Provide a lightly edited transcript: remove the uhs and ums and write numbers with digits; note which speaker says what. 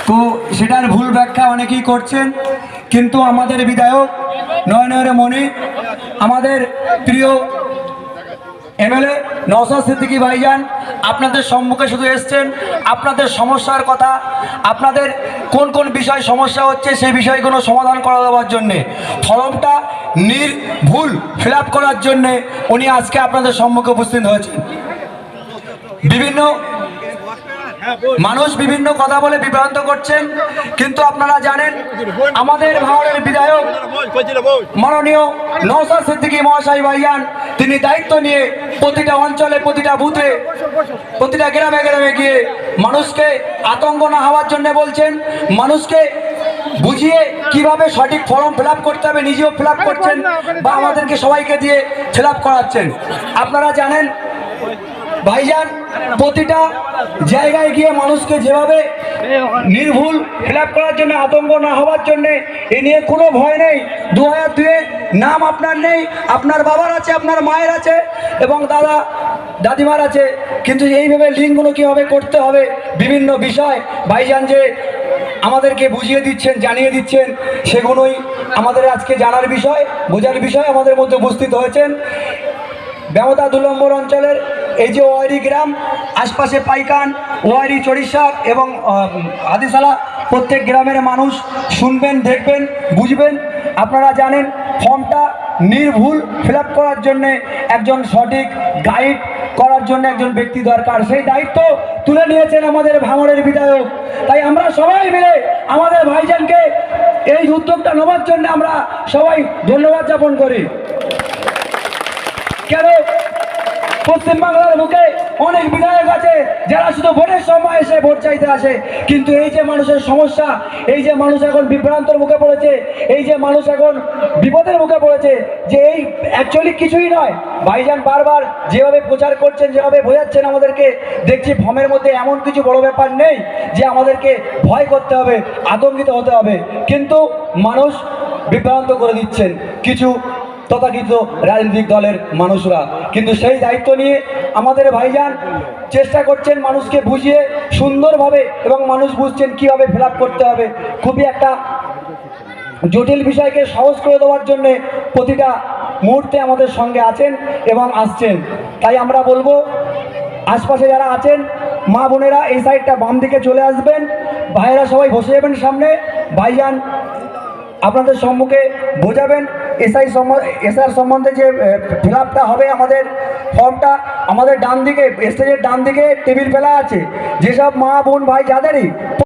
Speaker 1: তো সেটার ভুল ব্যাখ্যা অনেকেই করছেন, কিন্তু আমাদের বিধায়ক নয়নের মণি, আমাদের প্রিয় এমএলএ নওশাদ সিদ্দিকী ভাইজান আপনাদের সম্মুখে শুধু এসছেন আপনাদের সমস্যার কথা, আপনাদের কোন কোন বিষয় সমস্যা হচ্ছে সেই বিষয়গুলো সমাধান করে দেওয়ার জন্যে, ফর্মটা নির্ভুল ফিল আপ করার জন্যে উনি আজকে আপনাদের সম্মুখে উপস্থিত হয়েছেন। বিভিন্ন মানুষ বিভিন্ন কথা বলে বিভ্রান্ত করছেন, কিন্তু আপনারা জানেন আমাদের ভাঙড়ের বিধায়ক মাননীয় নওশাদ সিদ্দিকী মহাশয় ভাইজান তিনি দায়িত্ব নিয়ে প্রতিটা অঞ্চলে, প্রতিটা বুথে, প্রতিটা গ্রামে গ্রামে গিয়ে মানুষকে আতঙ্ক না হওয়ার জন্য বলছেন, মানুষকে বুঝিয়ে কিভাবে সঠিক ফর্ম ফিল আপ করতে হবে নিজেও ফিল আপ করছেন বা আমাদেরকে সবাইকে দিয়ে ফিল আপ করাচ্ছেন। আপনারা জানেন ভাইজান প্রতিটা জায়গায় গিয়ে মানুষকে যেভাবে নির্ভুল ফিল আপ করার জন্য, আতঙ্ক না হওয়ার জন্যে, এ নিয়ে কোনো ভয় নেই। 2002 নাম আপনার নেই, আপনার বাবার আছে, আপনার মায়ের আছে এবং দাদা দাদিমার আছে, কিন্তু এইভাবে লিঙ্কগুলো কীভাবে করতে হবে বিভিন্ন বিষয় ভাইজান যে আমাদেরকে বুঝিয়ে দিচ্ছেন, জানিয়ে দিচ্ছেন, সেগুলোই আমাদের আজকে জানার বিষয়, বোঝার বিষয়। আমাদের মধ্যে উপস্থিত হয়েছেন ব্যবতা 2 নম্বর অঞ্চলের এই যে ওয়ারি গ্রাম, আশপাশে পাইকান, ওয়ারি, চড়িষ্যা এবং হাদিসালা, প্রত্যেক গ্রামের মানুষ শুনবেন, দেখবেন, বুঝবেন। আপনারা জানেন ফর্মটা নির্ভুল ফিল আপ করার জন্যে একজন সঠিক গাইড করার জন্য একজন ব্যক্তি দরকার, সেই দায়িত্ব তুলে নিয়েছেন আমাদের ভাঙড়ের বিধায়ক। তাই আমরা সবাই মিলে আমাদের ভাইজানকে এই উদ্যোগটা নেওয়ার জন্য আমরা সবাই ধন্যবাদ জ্ঞাপন করি। কেন পশ্চিমবাংলার বুকে অনেক বিধায়ক আছে যারা শুধু ভোটের সময় এসে ভোট চাইতে আসে, কিন্তু এই যে মানুষের সমস্যা, এই যে মানুষ এখন বিভ্রান্তর মুখে পড়েছে, এই যে মানুষ এখন বিপদের মুখে পড়েছে, যে এই অ্যাকচুয়ালি কিছুই নয়। ভাইজান বারবার যেভাবে প্রচার করছেন, যেভাবে বোঝাচ্ছেন আমাদেরকে, দেখছি ফর্মের মধ্যে এমন কিছু বড় ব্যাপার নেই যে আমাদেরকে ভয় করতে হবে, আতঙ্কিত হতে হবে, কিন্তু মানুষ বিভ্রান্ত করে দিচ্ছেন কিছু তথাকথিত রাজনৈতিক দলের মানুষরা। কিন্তু সেই দায়িত্ব নিয়ে আমাদের ভাইজান চেষ্টা করছেন মানুষকে বুঝিয়ে সুন্দরভাবে, এবং মানুষ বুঝছেন কীভাবে ফিল আপ করতে হবে। খুবই একটা জটিল বিষয়কে সহজ করে দেওয়ার জন্যে প্রতিটা মুহূর্তে আমাদের সঙ্গে আছেন এবং আসছেন। তাই আমরা বলবো আশপাশে যারা আছেন মা বোনেরা এই সাইডটা বাম দিকে চলে আসবেন, ভাইয়েরা সবাই বসে যাবেন সামনে। ভাইজান আপনাদের সম্মুখে বোঝাবেন এসআর সম্বন্ধে যে ফিল আপটা হবে, আমাদের ফর্মটা আমাদের ডান দিকে, স্টেজের ডান দিকে টেবিল ফেলা আছে, যেসব মা বোন ভাই যাদেরই